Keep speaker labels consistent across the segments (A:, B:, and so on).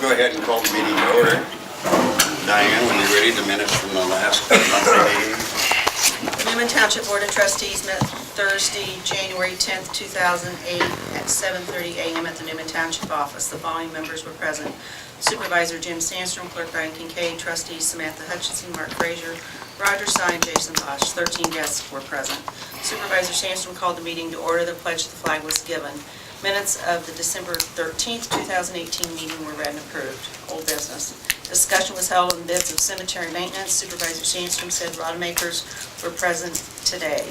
A: I'll go ahead and call the meeting to order. Diane, when you're ready, the minutes from the last monthly meeting.
B: The Newman Township Board of Trustees met Thursday, January 10th, 2008 at 7:30 a.m. at the Newman Township office. The following members were present: Supervisor Jim Sandstrom, Clerk Brian Kincaid, Trustees Samantha Hutchinson, Mark Frazier, Roger Sy, and Jason Bosch. 13 guests were present. Supervisor Sandstrom called the meeting to order. The pledge to the flag was given. Minutes of the December 13th, 2018 meeting were read and approved. Old business. Discussion was held on bids of cemetery maintenance. Supervisor Sandstrom said Rodemakers were present today.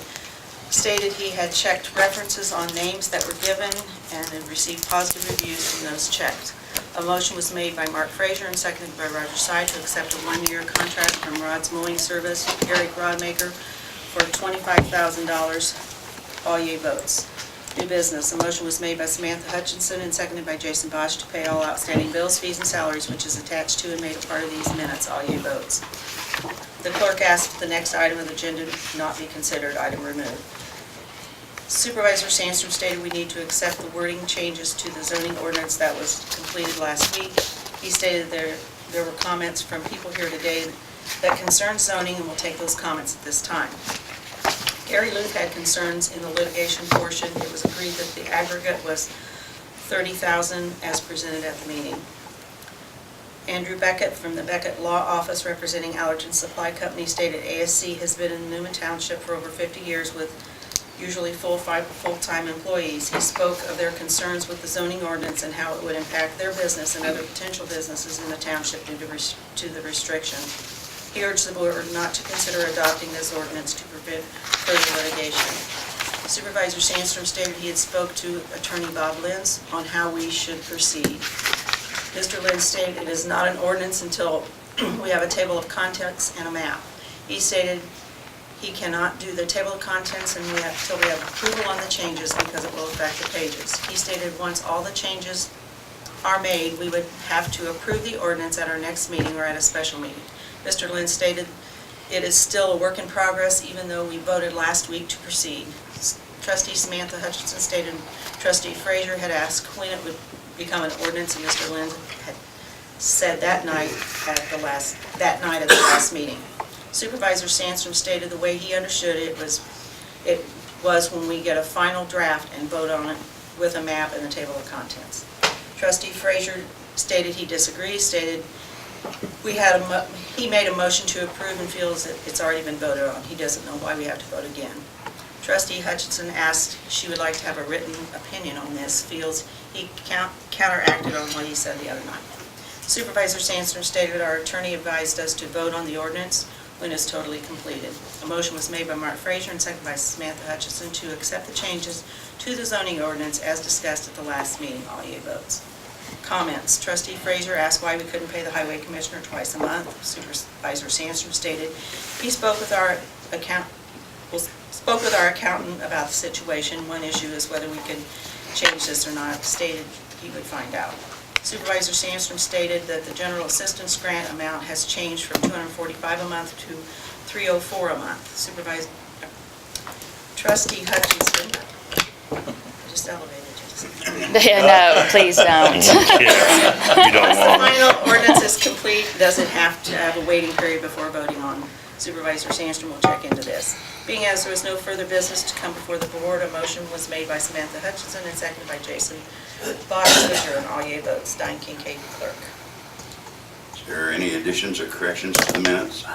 B: Stated he had checked references on names that were given and had received positive reviews from those checked. A motion was made by Mark Frazier and seconded by Roger Sy to accept a one-year contract from Rod's Mowing Service, Eric Rodemaker, for $25,000. All yea votes. New business. A motion was made by Samantha Hutchinson and seconded by Jason Bosch to pay all outstanding bills, fees, and salaries, which is attached to and made a part of these minutes. All yea votes. The clerk asked the next item of the agenda not be considered item removed. Supervisor Sandstrom stated we need to accept the wording changes to the zoning ordinance that was completed last week. He stated there were comments from people here today that concern zoning, and we'll take those comments at this time. Gary Luke had concerns in the litigation portion. It was agreed that the aggregate was $30,000 as presented at the meeting. Andrew Beckett from the Beckett Law Office representing Allergen Supply Company stated ASC has been in Newman Township for over 50 years with usually full-time employees. He spoke of their concerns with the zoning ordinance and how it would impact their business and other potential businesses in the township due to the restriction. He urged the board not to consider adopting this ordinance to prevent further litigation. Supervisor Sandstrom stated he had spoke to Attorney Bob Lenz on how we should proceed. Mr. Lenz stated it is not an ordinance until we have a table of contents and a map. He stated he cannot do the table of contents until we have approval on the changes because it will affect the pages. He stated once all the changes are made, we would have to approve the ordinance at our next meeting or at a special meeting. Mr. Lynn stated it is still a work in progress even though we voted last week to proceed. Trustee Samantha Hutchinson stated Trustee Frazier had asked when it would become an ordinance, and Mr. Lynn had said that night at the last meeting. Supervisor Sandstrom stated the way he understood it was when we get a final draft and vote on it with a map and the table of contents. Trustee Frazier stated he disagrees, stated he made a motion to approve and feels that it's already been voted on. He doesn't know why we have to vote again. Trustee Hutchinson asked she would like to have a written opinion on this, feels he counteracted on what he said the other night. Supervisor Sandstrom stated our attorney advised us to vote on the ordinance when it's totally completed. A motion was made by Mark Frazier and seconded by Samantha Hutchinson to accept the changes to the zoning ordinance as discussed at the last meeting. All yea votes. Comments. Trustee Frazier asked why we couldn't pay the highway commissioner twice a month. Supervisor Sandstrom stated he spoke with our accountant about the situation. One issue is whether we could change this or not. Stated he would find out. Supervisor Sandstrom stated that the general assistance grant amount has changed from $245 a month to $304 a month. Trustee Hutchinson, I just elevated you.
C: No, please don't.
A: You don't
B: Once the
A: want
B: final ordinance is complete, does it have to have a waiting period before voting on? Supervisor Sandstrom will check into this. Being as there was no further business to come before the board, a motion was made by Samantha Hutchinson and seconded by Jason Bosch to adjourn. All yea votes. Diane Kincaid, clerk.
A: Is there any additions or corrections to the minutes?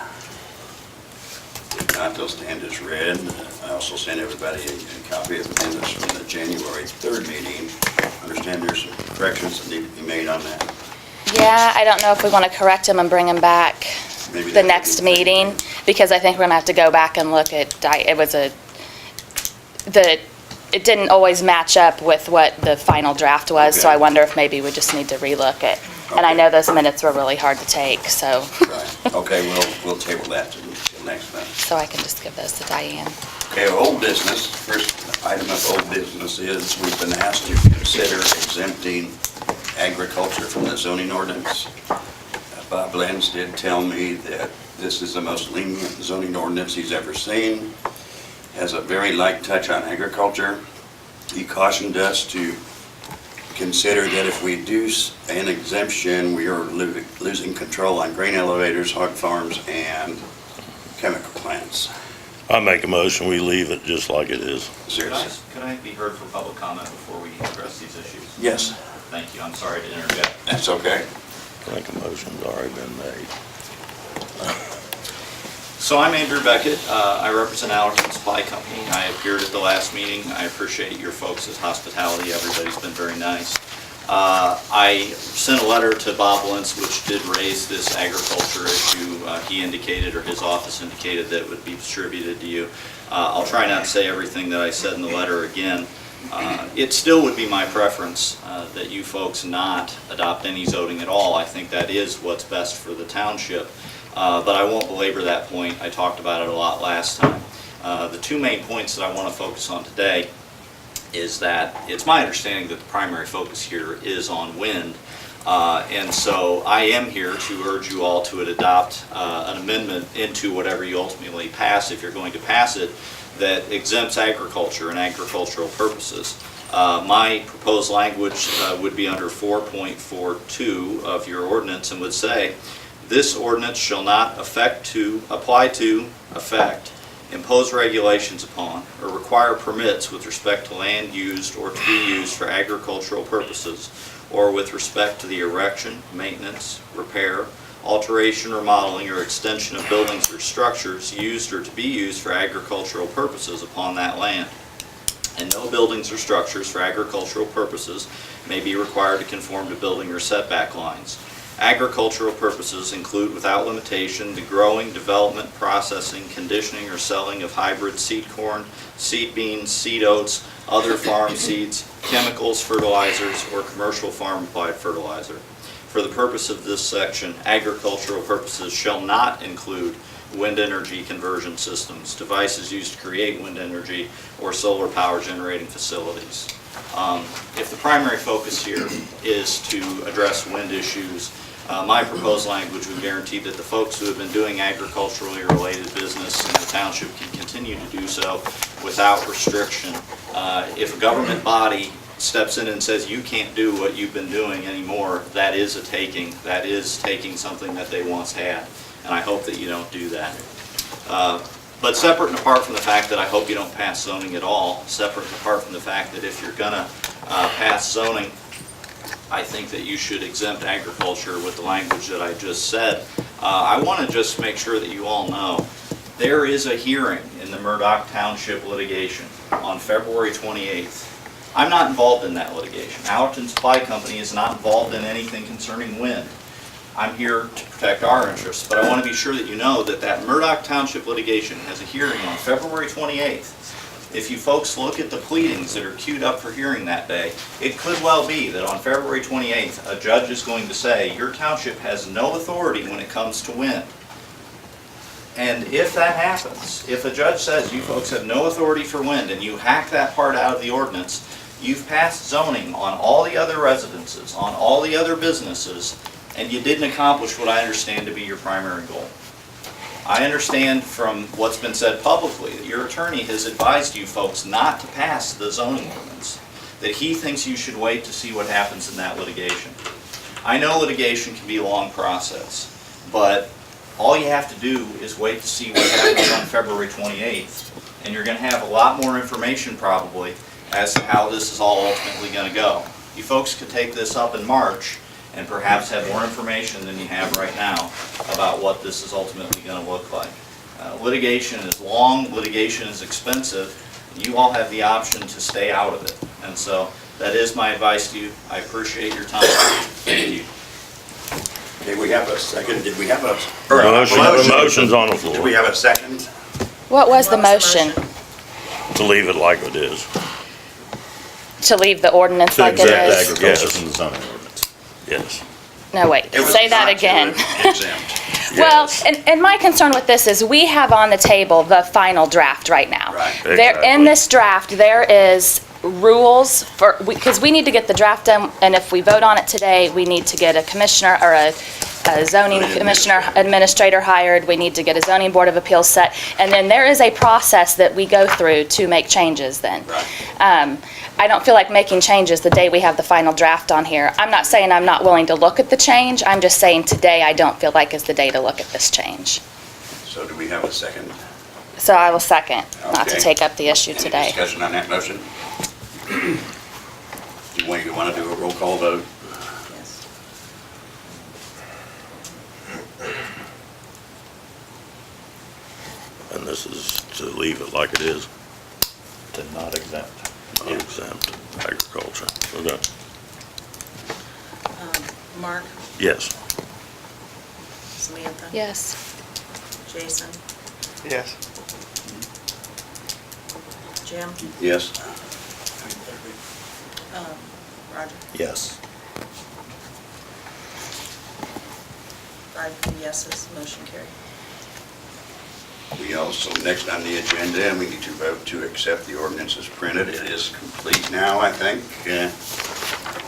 A: If not, they'll stand as read. I also sent everybody a copy of the minutes from the January 3rd meeting. I understand there's some corrections that need to be made on that.
C: Yeah, I don't know if we want to correct them and bring them back
A: Maybe
C: the next meeting, because I think we're going to have to go back and look at, it didn't always match up with what the final draft was, so
A: Okay.
C: I wonder if maybe we just need to relook it. And I
A: Okay.
C: know those minutes were really hard to take, so.
A: Right. Okay, we'll table that till next month.
C: So I can just give those to Diane.
A: Okay, old business. First item of old business is we've been asked to consider exempting agriculture from the zoning ordinance. Bob Lenz did tell me that this is the most lenient zoning ordinance he's ever seen. Has a very light touch on agriculture. He cautioned us to consider that if we do an exemption, we are losing control on grain elevators, hog farms, and chemical plants.
D: I make a motion, we leave it just like it is.
A: Seriously.
E: Could I be heard for public comment before we address these issues?
A: Yes,
E: Thank you, I'm sorry to interject.
A: that's okay.
D: I think a motion's already been made.
E: So I'm Andrew Beckett, I represent Allerton Supply Company. I appeared at the last meeting. I appreciate your folks' hospitality, everybody's been very nice. I sent a letter to Bob Lentz, which did raise this agriculture issue. He indicated, or his office indicated, that it would be distributed to you. I'll try not to say everything that I said in the letter again. It still would be my preference that you folks not adopt any zoning at all. I think that is what's best for the township. But I won't belabor that point. I talked about it a lot last time. The two main points that I want to focus on today is that it's my understanding that the primary focus here is on wind. And so I am here to urge you all to adopt an amendment into whatever you ultimately pass, if you're going to pass it, that exempts agriculture and agricultural purposes. My proposed language would be under 4.42 of your ordinance and would say, this ordinance shall not apply to, impose regulations upon, or require permits with respect to land used or to be used for agricultural purposes, or with respect to the erection, maintenance, repair, alteration, remodeling, or extension of buildings or structures used or to be used for agricultural purposes upon that land. And no buildings or structures for agricultural purposes may be required to conform to building or setback lines. Agricultural purposes include without limitation the growing, development, processing, conditioning, or selling of hybrid seed corn, seed beans, seed oats, other farm seeds, chemicals, fertilizers, or commercial farm-applied fertilizer. For the purpose of this section, agricultural purposes shall not include wind energy conversion systems, devices used to create wind energy, or solar power generating facilities. If the primary focus here is to address wind issues, my proposed language would guarantee that the folks who have been doing agriculturally related business in the township can continue to do so without restriction. If a government body steps in and says you can't do what you've been doing anymore, that is a taking. That is taking something that they once had, and I hope that you don't do that. But separate and apart from the fact that I hope you don't pass zoning at all, separate and apart from the fact that if you're gonna pass zoning, I think that you should exempt agriculture with the language that I just said. I want to just make sure that you all know there is a hearing in the Murdoch Township litigation on February 28th. I'm not involved in that litigation. Allerton Supply Company is not involved in anything concerning wind. I'm here to protect our interests, but I want to be sure that you know that that Murdoch Township litigation has a hearing on February 28th. If you folks look at the pleadings that are queued up for hearing that day, it could well be that on February 28th, a judge is going to say, your township has no authority when it comes to wind. And if that happens, if a judge says you folks have no authority for wind and you hack that part out of the ordinance, you've passed zoning on all the other residences, on all the other businesses, and you didn't accomplish what I understand to be your primary goal. I understand from what's been said publicly that your attorney has advised you folks not to pass the zoning ordinance, that he thinks you should wait to see what happens in that litigation. I know litigation can be a long process, but all you have to do is wait to see what happens on February 28th, and you're going to have a lot more information probably as to how this is all ultimately going to go. You folks could take this up in March and perhaps have more information than you have right now about what this is ultimately going to look like. Litigation is long, litigation is expensive, and you all have the option to stay out of it. And so that is my advice to you. I appreciate your time. Thank you.
A: Okay, we have a second. Did we have a
D: Motion's on the floor.
A: Did we have a second?
C: What was the motion?
D: To leave it like it is.
C: To leave the ordinance like it
D: exempt
C: is?
D: agriculture from the zoning ordinance. Yes.
C: No, wait,
A: It was
C: say that
A: not to
C: again.
A: exempt.
C: Well,
D: Yes.
C: and my concern with this is we have on the table the final draft right now.
A: Right.
C: There, in
D: Exactly.
C: this draft, there is rules for, because we need to get the draft done, and if we vote on it today, we need to get a commissioner or a zoning commissioner administrator hired, we need to get a zoning board of appeals set, and then there is a process that we go through to make changes then.
A: Right.
C: I don't feel like making changes the day we have the final draft on here. I'm not saying I'm not willing to look at the change, I'm just saying today I don't feel like is the day to look at this change.
A: So do we have a second?
C: So I will second, not to
A: Okay.
C: take up the issue
A: Any
C: today.
A: discussion on that motion? Do you want to do a roll call vote?
B: Yes.
D: And this is to leave it like it is,
F: To not exempt.
D: not exempt agriculture. Okay.
B: Mark,
D: Yes.
B: Samantha?
C: Yes.
B: Jason?
G: Yes.
B: Jim?
A: Yes.
B: Roger?
F: Yes.
B: 5 yeses, motion carried.
A: We also, next on the agenda, we need to vote to accept the ordinance as printed. It is complete now, I think. We've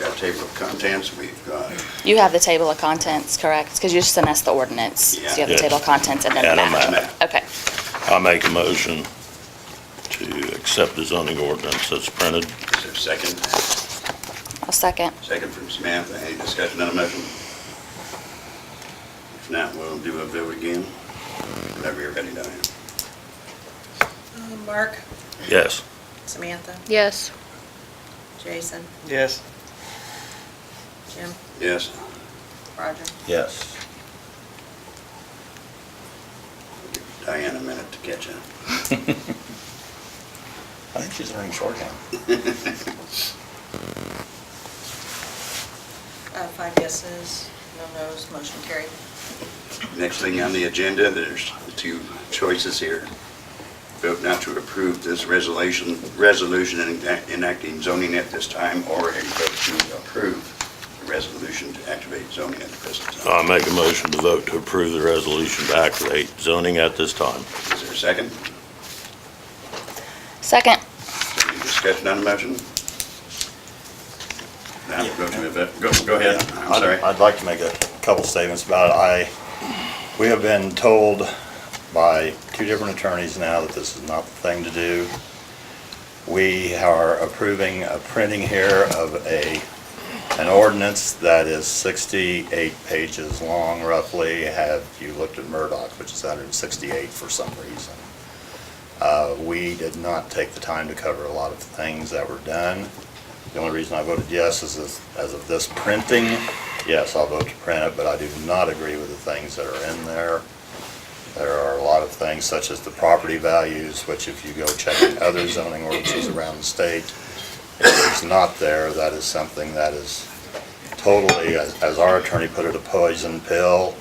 A: got a table of contents, we've got,
C: You have the table of contents, correct? Because you just sent us the ordinance. So you have the
D: Yes.
C: table of contents and then the
D: And a
C: map.
D: map.
C: Okay.
D: I make a motion to accept the zoning ordinance as printed.
A: is there a second?
C: I'll second.
A: Second from Samantha. Any discussion on the motion? If not, we'll do a vote again. Whenever you're ready, Diane.
B: Mark?
D: Yes.
B: Samantha?
C: Yes.
B: Jason?
G: Yes.
B: Jim?
A: Yes.
B: Roger?
F: Yes.
A: Give Diane a minute to catch up.
F: I think she's learning shorthand.
B: 5 yeses, no nos, motion carried.
A: Next thing on the agenda, there's two choices here. Vote not to approve this resolution enacting zoning at this time, or a vote to approve the resolution to activate zoning at the present
D: I
A: time.
D: make a motion to vote to approve the resolution to activate zoning at this time.
A: Is there a second?
C: Second.
A: Any discussion on the motion? Now, go to a vote. Go ahead. I'm sorry.
F: I'd like to make a couple statements about it. We have been told by 2 different attorneys now that this is not the thing to do. We are approving a printing here of an ordinance that is 68 pages long roughly. Have you looked at Murdoch, which is 168 for some reason. We did not take the time to cover a lot of things that were done. The only reason I voted yes is as of this printing, yes, I'll vote to print it, but I do not agree with the things that are in there. There are a lot of things such as the property values, which if you go check in other zoning ordinances around the state, if it's not there, that is something that is totally, as our attorney put it, a poison pill.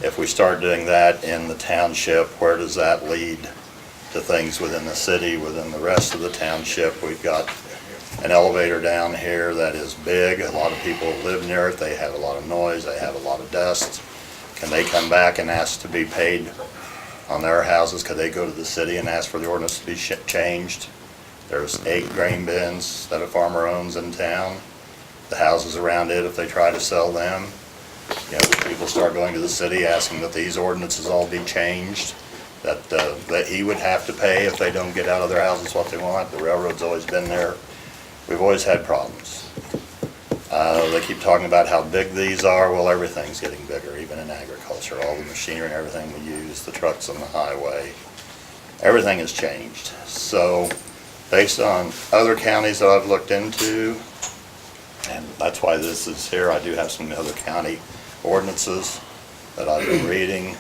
F: If we start doing that in the township, where does that lead to things within the city, within the rest of the township? We've got an elevator down here that is big. A lot of people live near it. They have a lot of noise. They have a lot of dust. Can they come back and ask to be paid on their houses? Could they go to the city and ask for the ordinance to be changed? There's 8 grain bins that a farmer owns in town. The houses around it, if they try to sell them, you know, people start going to the city asking that these ordinances all be changed, that he would have to pay if they don't get out of their houses what they want. The railroad's always been there. We've always had problems. They keep talking about how big these are. Well, everything's getting bigger, even in agriculture. All the machinery and everything we use, the trucks on the highway, everything has changed. So based on other counties that I've looked into, and that's why this is here, I do have some other county ordinances that I've been reading.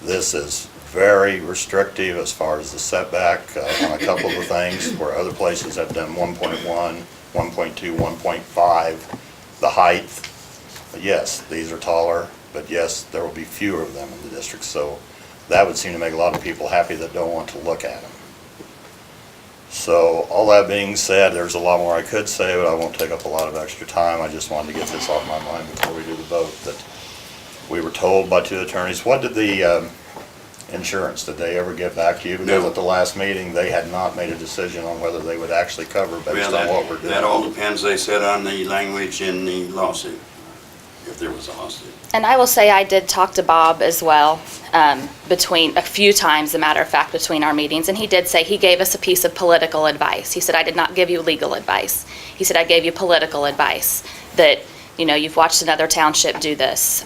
F: This is very restrictive as far as the setback on a couple of the things, where other places have done 1.1, 1.2, 1.5. The height, yes, these are taller, but yes, there will be fewer of them in the district. So that would seem to make a lot of people happy that don't want to look at them. So all that being said, there's a lot more I could say, but I won't take up a lot of extra time. I just wanted to get this off my mind before we do the vote, that we were told by 2 attorneys. What did the insurance, did they ever get back to you? Because
A: No.
F: at the last meeting, they had not made a decision on whether they would actually cover based
A: Well,
F: on what we're doing.
A: that all depends, they said, on the language in the lawsuit. if there was a lawsuit.
C: And I will say I did talk to Bob as well, between, a few times, as a matter of fact, between our meetings, and he did say he gave us a piece of political advice. He said, I did not give you legal advice. He said, I gave you political advice, that, you know, you've watched another township do this.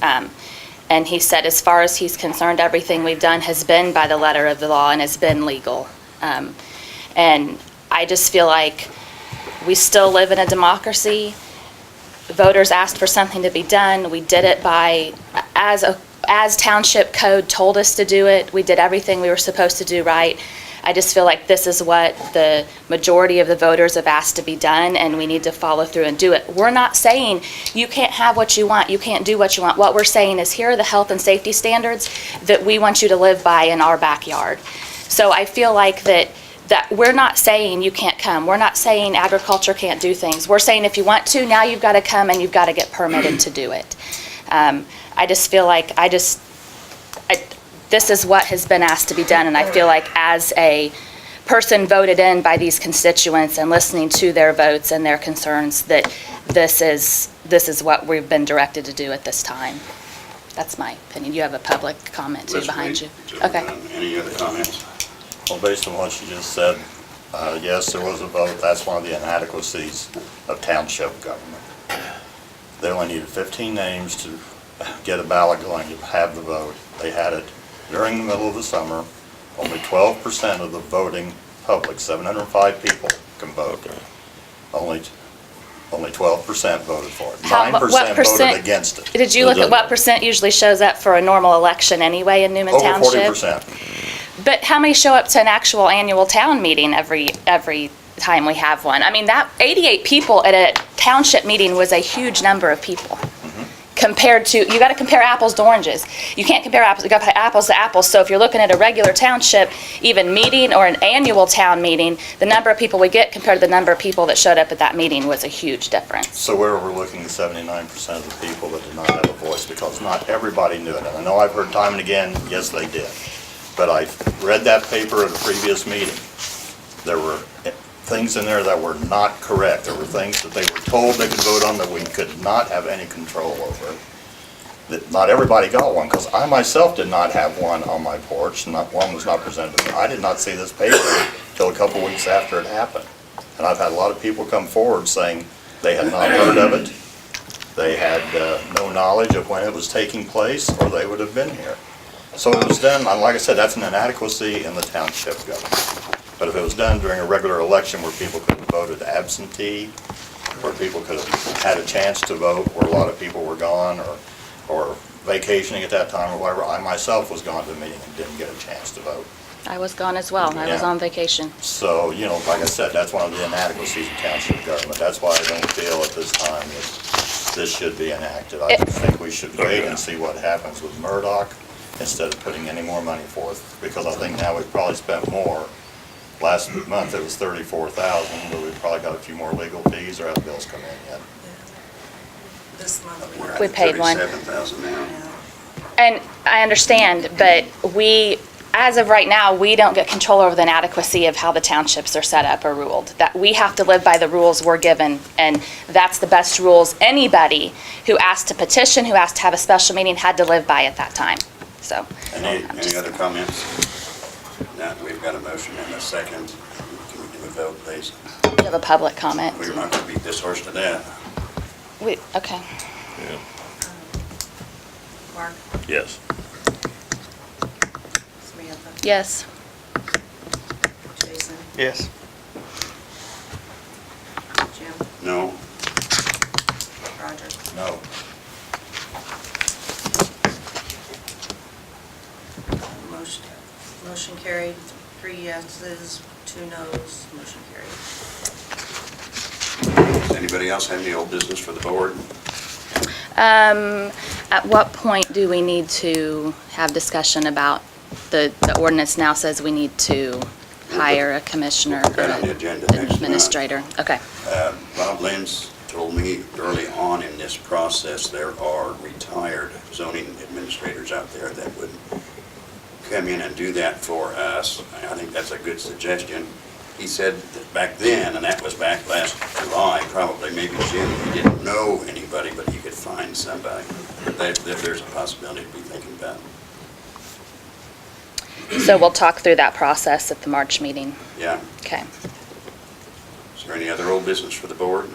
C: And he said, as far as he's concerned, everything we've done has been by the letter of the law and has been legal. And I just feel like we still live in a democracy. Voters asked for something to be done. We did it as township code told us to do it. We did everything we were supposed to do right. I just feel like this is what the majority of the voters have asked to be done, and we need to follow through and do it. We're not saying you can't have what you want, you can't do what you want. What we're saying is here are the health and safety standards that we want you to live by in our backyard. So I feel like that we're not saying you can't come. We're not saying agriculture can't do things. We're saying if you want to, now you've got to come and you've got to get permitted to do it. I just feel like this is what has been asked to be done, and I feel like as a person voted in by these constituents and listening to their votes and their concerns, that this is what we've been directed to do at this time. That's my opinion. You have a public comment too
A: Let's
C: behind
A: wait
C: you.
A: till,
C: Okay.
A: Any other comments?
F: Well, based on what you just said, yes, there was a vote. That's one of the inadequacies of township government. They only needed 15 names to get a ballot going to have the vote. They had it during the middle of the summer. Only 12% of the voting public, 705 people, can vote. Only 12% voted for it. 9% voted against it.
C: Did you look at what percent usually shows up for a normal election anyway in Newman Township?
F: Over 40%.
C: But how many show up to an actual annual town meeting every time we have one? I mean, that 88 people at a township meeting was a huge number of people. Compared to, you got to compare apples to oranges. You can't compare apples, you got to compare apples to apples. So if you're looking at a regular township, even meeting or an annual town meeting, the number of people we get compared to the number of people that showed up at that meeting was a huge difference.
F: So we're overlooking the 79% of the people that did not have a voice because not everybody knew it. And I know I've heard time and again, yes, they did. But I read that paper at a previous meeting. There were things in there that were not correct. There were things that they were told they could vote on that we could not have any control over. That not everybody got one, because I myself did not have one on my porch. One was not presented to me. I did not see this paper till a couple weeks after it happened. And I've had a lot of people come forward saying they had not heard of it, they had no knowledge of when it was taking place, or they would have been here. So it was done, like I said, that's an inadequacy in the township government. But if it was done during a regular election where people could have voted absentee, where people could have had a chance to vote, where a lot of people were gone or vacationing at that time or whatever, I myself was gone to the meeting and didn't get a chance to vote.
C: I was gone as well. I was
F: Yeah.
C: on vacation.
F: So, you know, like I said, that's one of the inadequacies of township government. That's why I don't feel at this time that this should be enacted. I just think we should wait and see what happens with Murdoch instead of putting any more money forth, because I think now we've probably spent more. Last month it was $34,000, but we've probably got a few more legal fees or have bills come in yet.
B: This month
A: We're
C: We
A: at
C: paid one.
A: 37,000 now.
C: And I understand, but as of right now, we don't get control over the inadequacy of how the townships are set up or ruled. That we have to live by the rules we're given, and that's the best rules anybody who asked to petition, who asked to have a special meeting, had to live by at that time. So.
A: Any other comments? Now, we've got a motion and a second. Can we do a vote, please?
C: You have a public comment.
A: We're not going to beat this horse to death.
C: Okay.
D: Yeah.
B: Mark,
D: Yes.
B: Samantha,
C: Yes.
B: Jason,
G: Yes.
B: Jim,
A: No?
B: Roger.
F: No.
B: Motion carried, 3 yeses, 2 noes, motion carried.
A: Does anybody else have any old business for the board?
C: At what point do we need to have discussion about the ordinance now says we need to hire a commissioner
A: Put
C: or
A: that on the agenda
C: an
A: next month.
C: administrator? Okay.
A: Bob Lenz told me early on in this process, there are retired zoning administrators out there that would come in and do that for us. I think that's a good suggestion. He said that back then, and that was back last July, probably maybe June, he didn't know anybody, but he could find somebody. There's a possibility to be thinking about.
C: So we'll talk through that process at the March meeting.
A: Yeah.
C: Okay.
A: Is there any other old business for the board?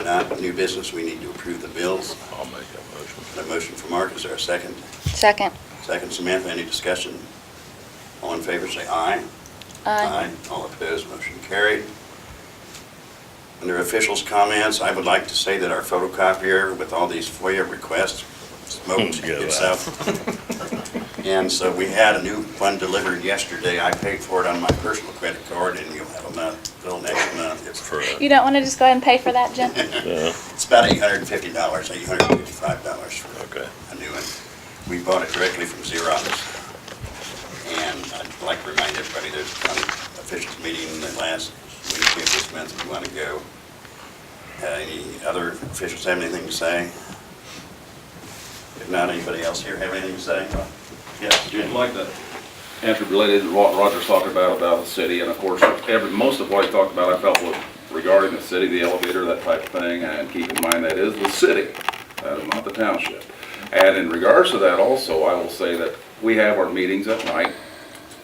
A: Not new business, we need to approve the bills.
D: I'll make that motion.
A: A motion from Mark, is there a second?
C: Second.
A: Second, Samantha, any discussion? All in favor, say aye.
C: Aye.
A: All opposed, motion carried. Under officials' comments, I would like to say that our photocopier, with all these FOIA requests, smoked
D: Go
A: itself. And so we had a new one delivered yesterday. I paid for it on my personal credit card, and you'll have a bill next month.
C: You don't want to just go ahead and pay for that, Jim?
D: Yeah,
A: It's about $850, $855 for
D: okay.
A: a new one. We bought it directly from Xerox. And I'd like to remind everybody, there's a county officials meeting in the last week of this month if you want to go. Any other officials have anything to say? If not, anybody else here have anything to say? Yes,
G: I'd
A: Jim?
G: like to answer related to what Roger's talking about the city, and of course, most of what he talked about, I felt was regarding the city, the elevator, that type of thing, and keep in mind that is the city, that is not the township. And in regards to that also, I will say that we have our meetings at night,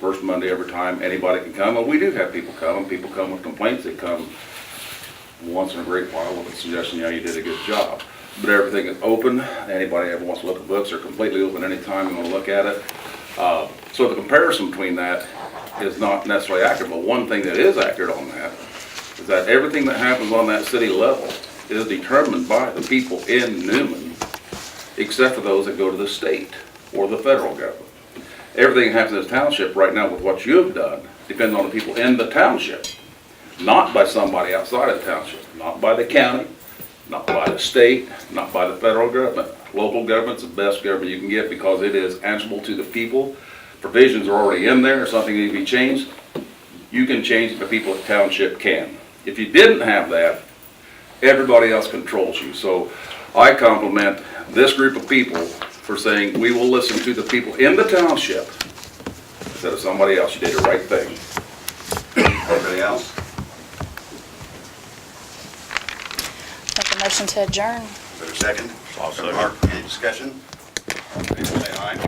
G: first Monday every time, anybody can come, and we do have people come, and people come with complaints, they come once in a great while with a suggestion, yeah, you did a good job. But everything is open, anybody ever wants to look at books, are completely open anytime you want to look at it. So the comparison between that is not necessarily accurate, but one thing that is accurate on that is that everything that happens on that city level is determined by the people in Newman, except for those that go to the state or the federal government. Everything that happens in this township right now with what you've done depends on the people in the township, not by somebody outside of the township, not by the county, not by the state, not by the federal government. Local government's the best government you can get because it is answerable to the people. Provisions are already in there. If something needs to be changed, you can change it, the people at township can. If you didn't have that, everybody else controls you. So I compliment this group of people for saying, we will listen to the people in the township instead of somebody else. You did the right thing.
A: Anybody else?
C: Make a motion to adjourn.
A: Is there a second?
D: I'll second.
A: Mark, any discussion? All in favor, say aye.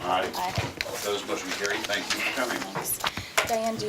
A: Aye.
C: Aye.
A: All opposed, motion carried. Thank you for coming.
C: Diane, do you